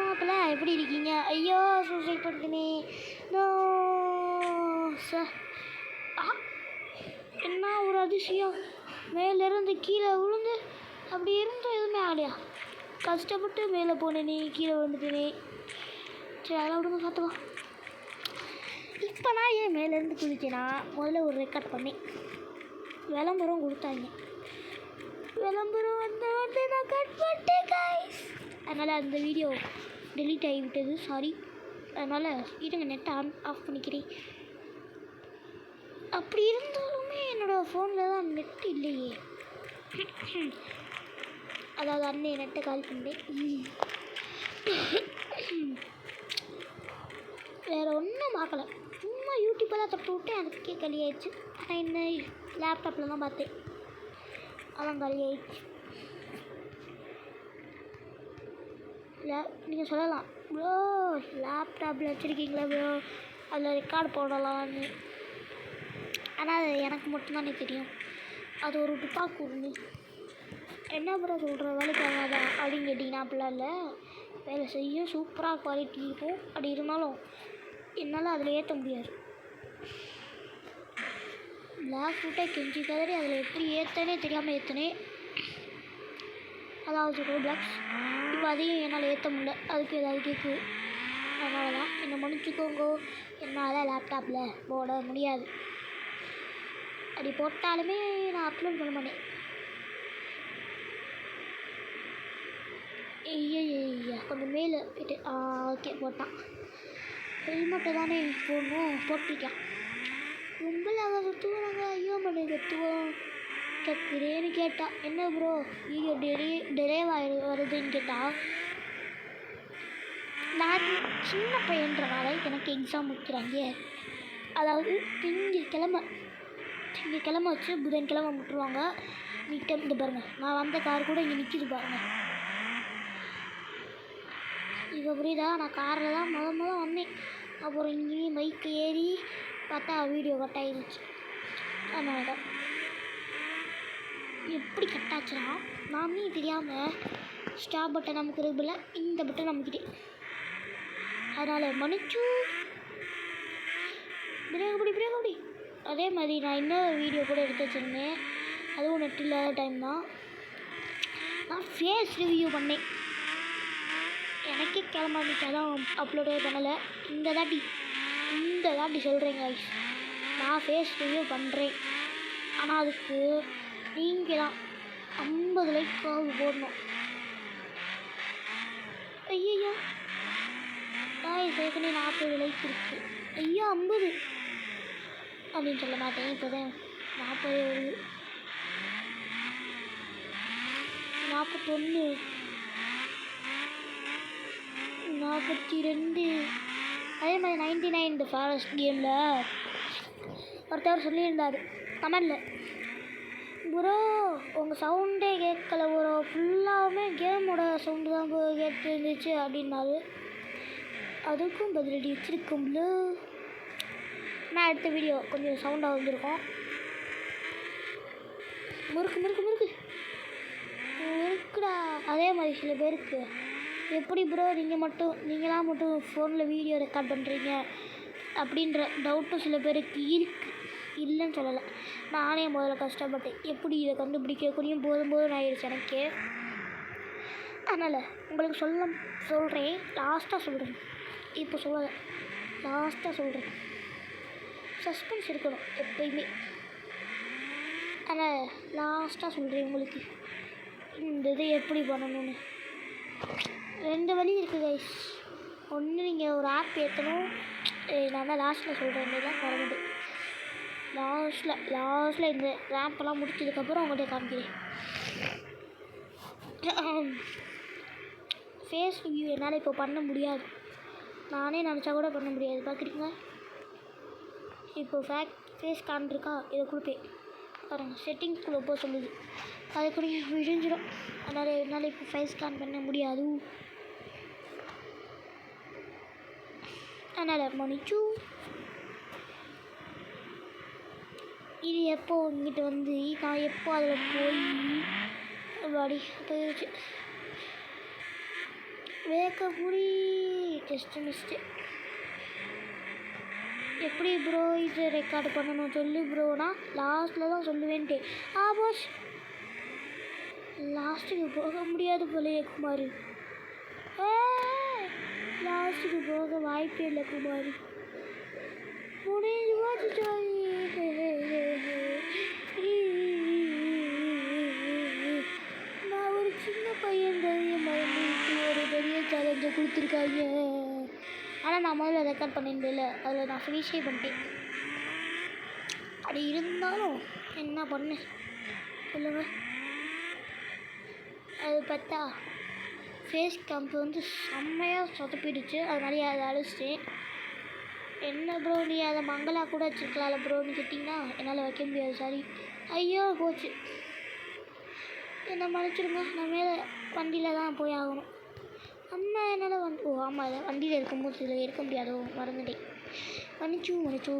மாப்பிள்ள எப்படி இருக்கீங்க? ஐயோ சூசைட் பண்ணிட்டேனே. No sir. என்ன ஒரு அதிசயம், மேலேருந்து கீழே விழுந்து அப்படி இருந்தும் எதுவுமே ஆகலையா? கஷ்டப்பட்டு மேலே போனேனே, கீழே விழுந்துட்டேனே. சரி அதெல்லாம் விடுங்க பார்த்துக்கலாம். இப்போ நான் ஏன் மேலேருந்து குதிச்சேன்னா, முதல்ல ஒரு ரெக்கார்ட் பண்ணேன், விளம்பரம் கொடுத்தாங்க, விளம்பரம் வந்து நான் கட் பண்ணிட்டேன் கைஸ். அதனால் அந்த வீடியோ டெலீட் ஆகிவிட்டது, சாரி. அதனால் இருங்க நெட்டை ஆஃப் பண்ணிக்கிறேன். அப்படி இருந்தாலுமே என்னோடய ஃபோனில் தான் நெட் இல்லையே. அதாவது அன்னை நெட்டை கால் பண்ணேன். வேறு ஒன்றும் பார்க்கல, சும்மா யூடியூப்பெல்லாம் தொட்டு விட்டேன், அதுக்கே களி ஆயிடுச்சு. ஆனால் என்ன லேப்டாப்பில் தான் பார்த்தேன், அதான் களி ஆயிடுச்சு. நீங்கள் சொல்லலாம் ப்ரோ லேப்டாப்பில் வச்சுருக்கீங்களா ப்ரோ, அதில் ரெக்கார்டு போடலான்னு. ஆனால் அது எனக்கு மட்டும்தானே தெரியும், அது ஒரு துப்பாக்கு ஒன்று. என்ன ப்ரோ சொல்கிற வேலைக்கு ஆகாதா அப்படின்னு கேட்டிங்கன்னா, அப்படிலாம் இல்லை, வேலை செய்ய சூப்பராக குவாலிட்டி இருக்கும். அப்படி இருந்தாலும் என்னால் அதில் ஏற்ற முடியாது. பிளாக் ஃபுட்டை கெஞ்சி கதறி அதில் எப்படி ஏற்றனே தெரியாமல் ஏற்றினேன். அதாவது ரோப்ளாக்ஸ். இப்போ அதையும் என்னால் ஏற்ற முடியல, அதுக்கு ஏதாவது கேட்குது. அதனால தான் என்னை மன்னிச்சுக்கோங்க, என்னால் லேப்டாப்பில் போட முடியாது. அப்படி போட்டாலுமே நான் அப்லோட் பண்ண மாட்டேன். ஐயா கொஞ்சம் மேலே போய்ட்டு ஓகே போட்டான். ஹெல்மெட்டை தானே போடணும், போட்டிருக்கேன். ரொம்ப நாங்கள் சுற்றுவாங்க, ஐயோ மணி கற்றுவோம் கேட்குறேன்னு கேட்டா. என்ன ப்ரோ வீடியோ டெலேவ் வருதுன்னு கேட்டால், நான் சின்ன பையன்றனால எனக்கு எக்ஸாம் வைக்கிறாங்க. அதாவது திங்கக்கிழமை வச்சு புதன்கிழமை விட்டுருவாங்க. நீட்டம் இந்த பாருங்கள், நான் வந்த கார் கூட இங்கே நிற்கிது பாருங்கள். இப்போ புரியுதா, நான் காரில் தான் முதல் வந்தேன். அப்புறம் இங்கேயும் பைக்கு ஏறி பார்த்தா வீடியோ கட் ஆகிருச்சு. அதனால தான் எப்படி கட் ஆச்சுன்னா, நானே தெரியாமல் ஸ்டாப் பட்டன் நமக்கு இல்லை, இந்த பட்டன் நமக்கிட்டே. அதனால் மன்னிச்சு பிரேக் அப்படி. அதே மாதிரி நான் இன்னொரு வீடியோ கூட எடுத்து வச்சுருந்தேன், அதுவும் நெட் இல்லாத டைம் தான். நான் ஃபேஸ் ரிவ்யூ பண்ணேன், எனக்கே கிளம்பிட்டு அதான் அப்லோடே பண்ணலை. இந்த தாட்டி சொல்கிறேன் கைஸ், நான் ஃபேஸ் ரிவ்யூ பண்ணுறேன். ஆனால் அதுக்கு நீங்கள் தான் 50 லைக்காவது போடணும். ஐயோ கைஸ் ஏற்கனவே 40 லைக் இருக்குது. ஐயோ 50 அப்படின்னு சொல்ல மாட்டேன், இப்போ தான் 40 வருது. 41 42. அதே மாதிரி 99 இந்த ஃபாரஸ்ட் கேமில் ஒருத்தவர் சொல்லியிருந்தார் கமெண்டில், ப்ரோ உங்கள் சவுண்டே கேட்கல ப்ரோ, ஃபுல்லாகவே கேமோட சவுண்டு தான் கேட்டு இருந்துச்சு அப்படின்னாரு. அதுக்கும் பதிலடி வச்சுருக்கோம்ல. நான் எடுத்த வீடியோ கொஞ்சம் சவுண்டாக வந்திருக்கோம். முறுக்குடா. அதே மாதிரி சில பேருக்கு எப்படி ப்ரோ நீங்களாம் மட்டும் ஃபோனில் வீடியோ ரெக்கார்ட் பண்ணுறீங்க அப்படின்ற டவுட்டும் சில பேருக்கு இருக்குது, இல்லைன்னு சொல்லலை. நானே முதல்ல கஷ்டப்பட்டேன், எப்படி இதை கண்டுபிடிக்கக்கூடியும் போதும் ஆயிடுச்சு எனக்கே. அதனால் உங்களுக்கு சொல்கிறேன், லாஸ்ட்டாக சொல்கிறேன், இப்போ சொல்லலை, லாஸ்ட்டாக சொல்கிறேன். சஸ்பென்ஸ் இருக்கணும் எப்பயுமே. அதனால் லாஸ்ட்டாக சொல்கிறேன் உங்களுக்கு இந்த இது எப்படி பண்ணணும்னு. 2 வழி இருக்குது கைஸ். ஒன்று நீங்கள் ஒரு ஆப் ஏற்றணும், நான் தான் லாஸ்ட்டில் சொல்கிறேன், இதெல்லாம் குறவுண்டு. லாஸ்ட்டில் இந்த ரேம்பெல்லாம் முடிச்சதுக்கப்புறம் உங்கள்கிட்ட காமிக்கிறேன். ஃபேஸ் ரிவ்யூ என்னால் இப்போ பண்ண முடியாது, நானே நினச்சா கூட பண்ண முடியாது. பார்க்குறீங்க, இப்போ ஃபேஸ் ஸ்கேன் இருக்கா, இதை கொடுப்பேன் பாருங்கள், செட்டிங்ஸ்குள்ளே போக சொல்லுது, அது கூட விழிஞ்சிடும். அதனால் என்னால் இப்போ ஃபேஸ் ஸ்கேன் பண்ண முடியாது. அதனால் மன்னிச்சு. இது எப்போ இங்கிட்ட வந்து நான் எப்போ அதில் போய் அப்படி போயிடுச்சு. வேக்கபுரி டெஸ்ட் மிஸ்ட்டு. எப்படி ப்ரோ இது ரெக்கார்டு பண்ணணும் சொல்லு ப்ரோனா லாஸ்ட்டில் தான் சொல்லுவேன்ட்டு. போஸ் லாஸ்ட்டுக்கு போக முடியாது போலையே குமார். லாஸ்ட்டுக்கு போக வாய்ப்பே இல்லை குமார். முடிஞ்சு போச்சு. நான் ஒரு சின்ன பையன் மறந்துட்டு ஒரு பெரிய சேலஞ்சை கொடுத்துருக்காங்க. ஆனால் நான் முதல்ல ரெக்கார்ட் பண்ணியிருந்தேன்ல அதில் நான் ஃபினிஷே பண்ணிட்டேன். அப்படி இருந்தாலும் என்ன பண்ணேன் சொல்லுங்க. அது பார்த்தா ஃபேஸ் கேம்ப் வந்து செம்மையாக சொதப்பிடுச்சு. அதனால அதை அழிச்சிட்டேன். என்ன ப்ரோ நீ அதை மங்களா கூட வச்சுருக்கலாம்ல ப்ரோன்னு கேட்டிங்கன்னா என்னால் வைக்க முடியாது சாரி. ஐயோ போச்சு, என்ன மன்னிச்சிடுங்க. நான் மேலே வண்டியில் தான் போய் ஆகணும். அம்மா என்னால் ஆமாம் இல்லை வண்டியில் இருக்கும்போது இதில் இருக்க முடியாதோ மறந்துட்டேன். மன்னிச்சு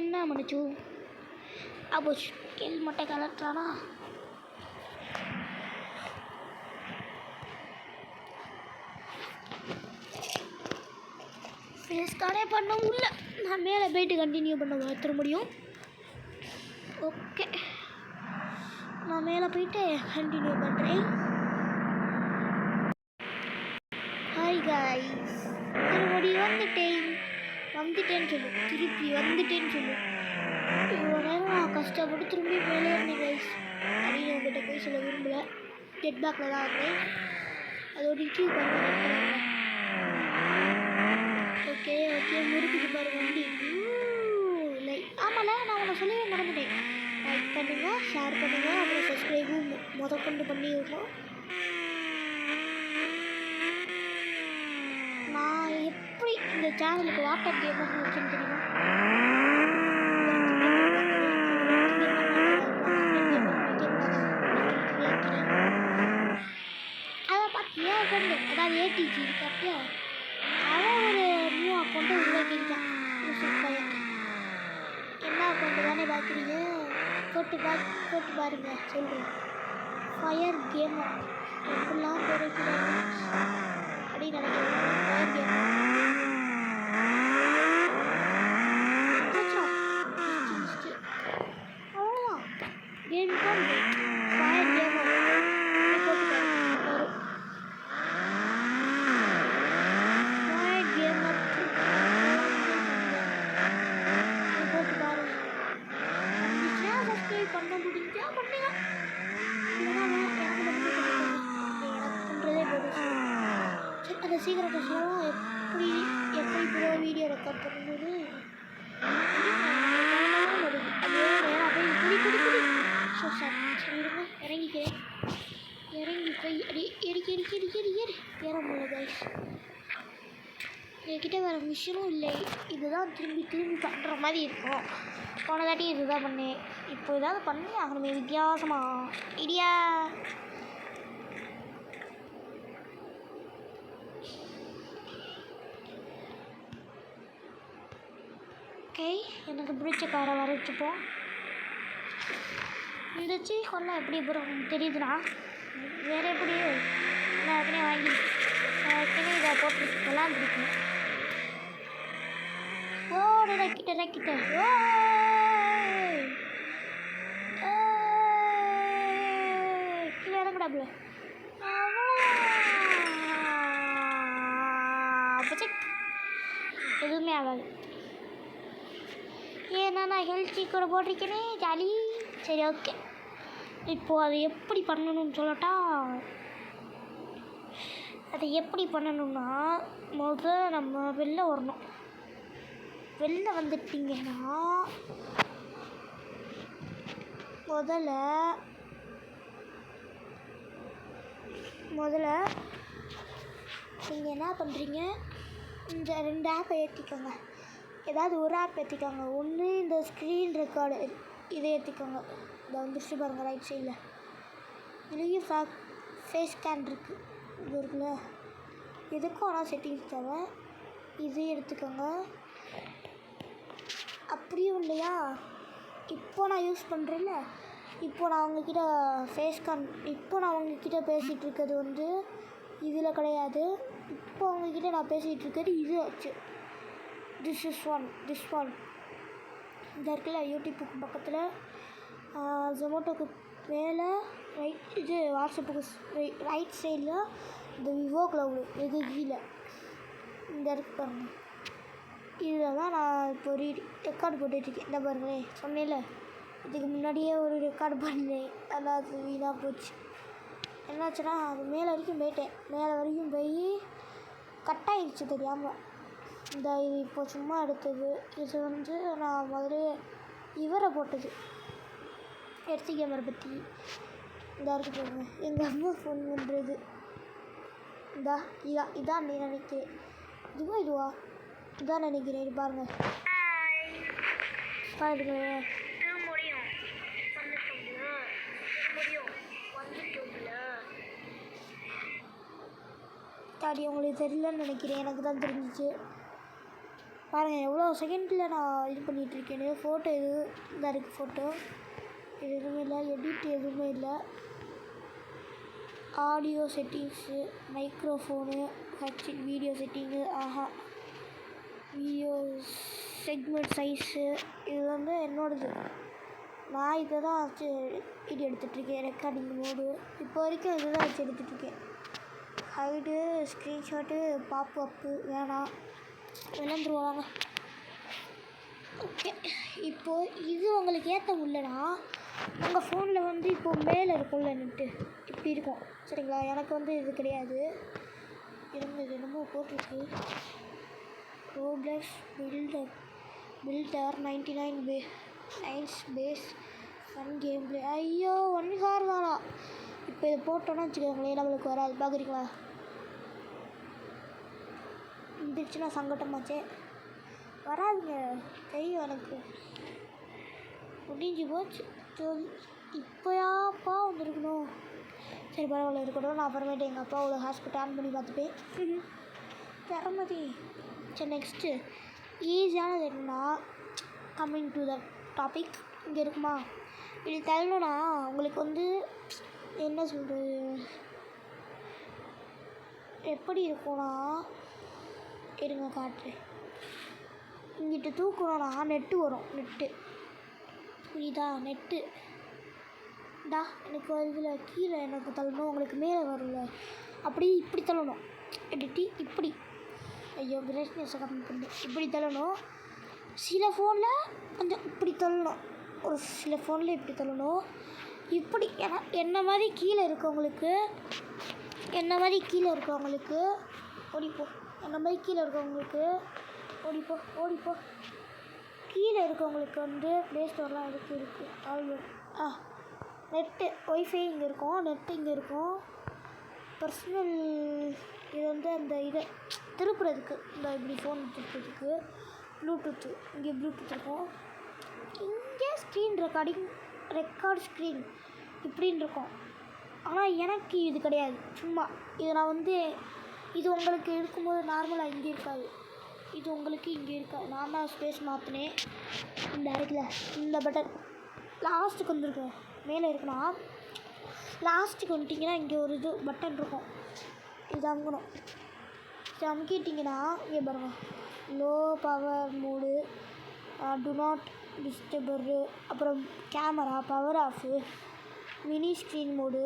என்ன மன்னிச்சு. போச்சு கேள்வி மட்டும் கலட்டுறானா. ஸ்டார்டே பண்ண முடியல. நான் மேலே போய்ட்டு கண்டினியூ பண்ண மாற்ற முடியும். ஓகே நான் மேலே போயிட்டு கண்டினியூ பண்ணுறேன். ஹாய் காய்ஸ், மறுபடியும் வந்துட்டேன்னு சொல்லு. திருப்பி வந்துட்டேன்னு சொல்லு. இவ்வளோ நேரம் நான் கஷ்டப்பட்டு திரும்பி மேலே இருந்தேன் கைஸ். அப்படின்னு உங்கள்கிட்ட போய் சொல்ல விரும்பலை. டெட் பேக்கில் தான் வந்தேன். அதோட இன்ட்ரியூ பண்ணுறேன். ஓகே முறுக்குது பாரு வண்டி. ஆமாம்ல நான் உங்களை சொல்லவே மறந்துட்டேன். லைக் பண்ணுங்கள், ஷேர் பண்ணுங்கள், அப்புறம் சப்ஸ்கிரைபும் முதற்கொண்டு பண்ணி விடுறோம். நான் எப்படி இந்த சேனலுக்கு வாட்டர் கேமர்னு வச்சுன்னு தெரியுமா? அதை பார்த்து ஏன் ஃப்ரெண்டு அதாவது ஏடிஜி இருக்காப்பியா அவன் ஒரு நியூ அக்கௌண்ட்டை உருவாக்கியிருக்கான். பையன் என்ன அக்கௌண்ட்டு தானே பார்க்குறீங்க? போட்டு பாருங்க சொல்கிறேன். ஃபயர் கேமர் எப்படிலாம் குறைக்கிறாங்க அப்படின்னு நினைக்கிறேன். ஃபயர் கேமர் அவ்வளோதான் கேம் தான். ஃபயர் கேமர் பண்ண முடிஞ்சா பண்ணுங்க. சரி அந்த சீக்கிரத்தை சொல்லலாம். எப்படி ப்ரோ வீடியோ ரெக்கார்ட் பண்ணும்போது அப்படியே நேராக போய் குடி ஸோ சார் சரி இருங்க இறங்கிக்கிறேன். இறங்கி போய் ஏறி ஏற முடியல கைஸ். என்கிட்ட வேறு மிஷினும் இல்லை. இதுதான் திரும்பி பண்ணுற மாதிரி இருக்கும். போன தாட்டி இதுதான் பண்ணேன். இப்போ ஏதாவது பண்ணி ஆகணுமே வித்தியாசமாக ஐடியா. ஓகே எனக்கு பிடிச்ச காரை வரைச்சிப்போம். இருந்துச்சு கொள்ள எப்படி அப்புறம் தெரியுதுண்ணா. வேறு எப்படி நான் ஏற்கனவே வாங்கி இதை போட்டு விளாண்டுருக்கேன். கிட்ட கீழே இறங்கடாப்புல எதுவுமே ஆகாது. ஏன்னா நான் ஹெல்த் கூட போட்டிருக்கேனே ஜாலி. சரி ஓகே இப்போது அதை எப்படி பண்ணணும்னு சொல்லட்டா. அதை எப்படி பண்ணணும்னா முதல்ல நம்ம வெளில வரணும். வெளில வந்துட்டிங்கன்னா முதல்ல நீங்கள் என்ன பண்ணுறீங்க, இந்த 2 ஆப்பை ஏற்றிக்கோங்க. ஏதாவது ஒரு ஆப் ஏற்றிக்கோங்க. ஒன்று இந்த ஸ்க்ரீன் ரெக்கார்டு இதை ஏற்றிக்கோங்க. இதை வந்துருச்சு பாருங்கள் ரைட் சைடில். இதுலேயும் ஃபேஸ் ஸ்கேன் இருக்குது. இது இருக்குல்ல, இதுக்கும் ஆனால் செட்டிங்ஸ் தேவை. இதே எடுத்துக்கோங்க. அப்படியும் இல்லையா, இப்போ நான் யூஸ் பண்ணுறேன்ல, இப்போ நான் அவங்கக்கிட்ட ஃபேஸ் ஸ்கேன் இப்போ நான் அவங்கக்கிட்ட பேசிகிட்டு இருக்கிறது வந்து இதில் கிடையாது. இப்போ அவங்கக்கிட்ட நான் பேசிகிட்டு இருக்கிறது இது வச்சு. திஸ் ஒன் இந்த இருக்குல்ல யூடியூப்புக்கு பக்கத்தில், ஜொமேட்டோக்கு மேலே இது வாட்ஸ்அப்புக்கு ரைட் சைடில் இந்த விவோ க்ளவுடு இது கீழே இந்த இருக்கு பாருங்கள். இதில் தான் நான் இப்போ ரெக்கார்டு போட்டுட்ருக்கேன். இந்த பாருங்களேன், சொன்னேன்ல இதுக்கு முன்னாடியே ஒரு ரெக்கார்டு பண்ணேன், ஆனால் அது வீணாக போச்சு. என்னாச்சுன்னா அது மேலே வரைக்கும் போயிட்டேன். மேலே வரைக்கும் போய் கட்டாயிடுச்சு தெரியாமல். இந்த இது இப்போ சும்மா எடுத்தது. இது வந்து நான் முதல்ல இவரை போட்டது எடுத்து கேமரை பற்றி. இந்த இருக்கு பாருங்க, எங்கள் அம்மா ஃபோன் பண்ணுறது. இதான் நீ நினைக்கிறேன். இதுவா இதான் நினைக்கிறேன். இது பாருங்கள் தாடி உங்களுக்கு தெரியலன்னு நினைக்கிறேன். எனக்கு தான் தெரிஞ்சிச்சு. பாருங்கள் எவ்வளோ செகண்டில் நான் இது பண்ணிகிட்ருக்கேன்னு. ஃபோட்டோ இதாக இருக்குது. ஃபோட்டோ இது எதுவுமே இல்லை, எடிட் எதுவுமே இல்லை. Audio settings, microphone, video setting, video segment size, இது வந்து என்னோடது. நான் இதை தான் வச்சு இது எடுத்துகிட்ருக்கேன். ரெக்கார்டிங் மோடு இப்போ வரைக்கும் இதை தான் வச்சு எடுத்துகிட்ருக்கேன். ஹைடு, ஸ்க்ரீன்ஷாட்டு, பாப்பு அப்பு வேணாம், விளந்துருவாங்க. ஓகே, இப்போது இது உங்களுக்கு ஏற்ற முடியலனா உங்கள் ஃபோனில் வந்து இப்போது மேலே இருக்கும்ல நெட்டு, இப்படி இருக்கும் சரிங்களா. எனக்கு வந்து இது கிடையாது. இது என்னமோ போட்டிருக்கு, Roblox builder 99 nice base fun game play. ஐயோ 1 ஹார் தானா. இப்போ இதை போட்டோன்னா வச்சுக்கோங்களேன், நம்மளுக்கு வராது. பார்க்குறீங்களா, இருந்துச்சுன்னா சங்கட்டமாச்சே. வராதுங்க, தெரியும் எனக்கு. முடிஞ்சு போச்சு. இப்போயாப்பா வந்துருக்கணும். சரி பரவாயில்ல இருக்கட்டும். நான் அப்புறமேட்டு எங்கள் அப்பாவோட ஹாஸ்பிட்டல் ஆன் பண்ணி பார்த்துப்பேன். திறமதி. சரி நெக்ஸ்ட்டு ஈஸியானது என்னன்னா, கம்மிங் டு த டாபிக். இங்கே இருக்குமா, இது தள்ளணும்னா உங்களுக்கு வந்து என்ன சொல்கிறது, எப்படி இருக்கும்னா, இருங்க காட்டுறேன். இங்கிட்ட தூக்கணும்னா நெட்டு வரும். நெட்டு புரியுதா, நெட்டு எனக்கு இதில் கீழே எனக்கு தள்ளணும், உங்களுக்கு மேலே வரும்ல, அப்படி இப்படி தள்ளணும். இப்படி ஐயோ பிரைட்னஸை கம்மி பண்ணி இப்படி தள்ளணும். சில ஃபோனில் கொஞ்சம் இப்படி தள்ளணும், ஒரு சில ஃபோனில் இப்படி தள்ளணும். இப்படி ஏன்னா என்ன மாதிரி கீழே இருக்கவங்களுக்கு ஓடிப்போ. என்ன மாதிரி கீழே இருக்கவங்களுக்கு ஓடிப்போ. கீழே இருக்கவங்களுக்கு வந்து ப்ளே ஸ்டோர்லாம் இருக்குது ஆல்ரெடி. நெட்டு ஒய்ஃபை இங்கே இருக்கும், நெட்டு இங்கே இருக்கும். பர்சனல் இது வந்து அந்த இதை திருப்புறதுக்கு, இந்த இப்படி ஃபோன் திருப்புறதுக்கு ப்ளூடூத்து, இங்கே ப்ளூடூத் இருக்கும். இங்கே ஸ்க்ரீன் ரெக்கார்ட் ஸ்க்ரீன் இப்படின்னு இருக்கும். ஆனால் எனக்கு இது கிடையாது. சும்மா இது நான் வந்து இது உங்களுக்கு இருக்கும்போது நார்மலாக இங்கே இருக்காது, இது உங்களுக்கு இங்கே இருக்காது. நான் தான் ஸ்பேஸ் மாற்றினேன். இந்த இடத்துல இந்த பட்டன் லாஸ்ட்டுக்கு வந்துருக்கோம். மேலே இருக்குன்னா லாஸ்ட்டுக்கு வந்துட்டிங்கன்னா இங்கே ஒரு இது பட்டன் இருக்கும், இது அமுக்கணும். இது அமுக்கிட்டிங்கன்னா இங்கே பாருங்கள், low power mode, do not disturb, அப்புறம் camera power off, mini screen mode,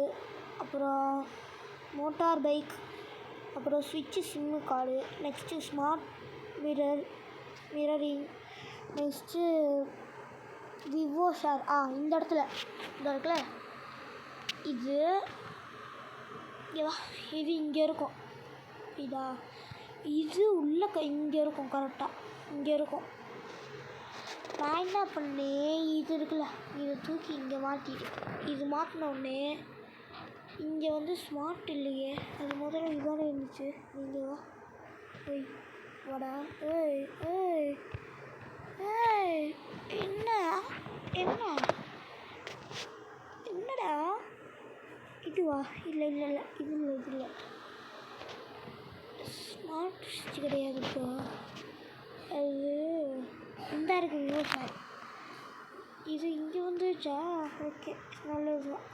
அப்புறம் மோட்டார் பைக், அப்புறம் ஸ்விட்சு sim card, next smart mirroring, next Vivo share. இந்த இடத்துல இருக்குல்ல, இது இது இங்கே இருக்கும். இது உள்ள இங்கே இருக்கும், கரெக்டாக இங்கே இருக்கும். நான் என்ன பண்ணேன், இது இருக்குல்ல, இதை தூக்கி இங்கே மாட்டிட்டு, இது மாட்டினோடனே இங்கே வந்து ஸ்மார்ட் இல்லையே, அது முதல்ல இதானே இருந்துச்சு. நீங்கள் வா, ஓய் வாடா, ஏய் ஏய் ஏய் என்னடா இதுவா? இல்லை இது இல்லை ஸ்மார்ட் சுவிட்ச் கிடையாது. இப்போ அது இந்த இருக்குது விவசாயம். இது இங்கே வந்துச்சா? ஓகே நல்லது தான்.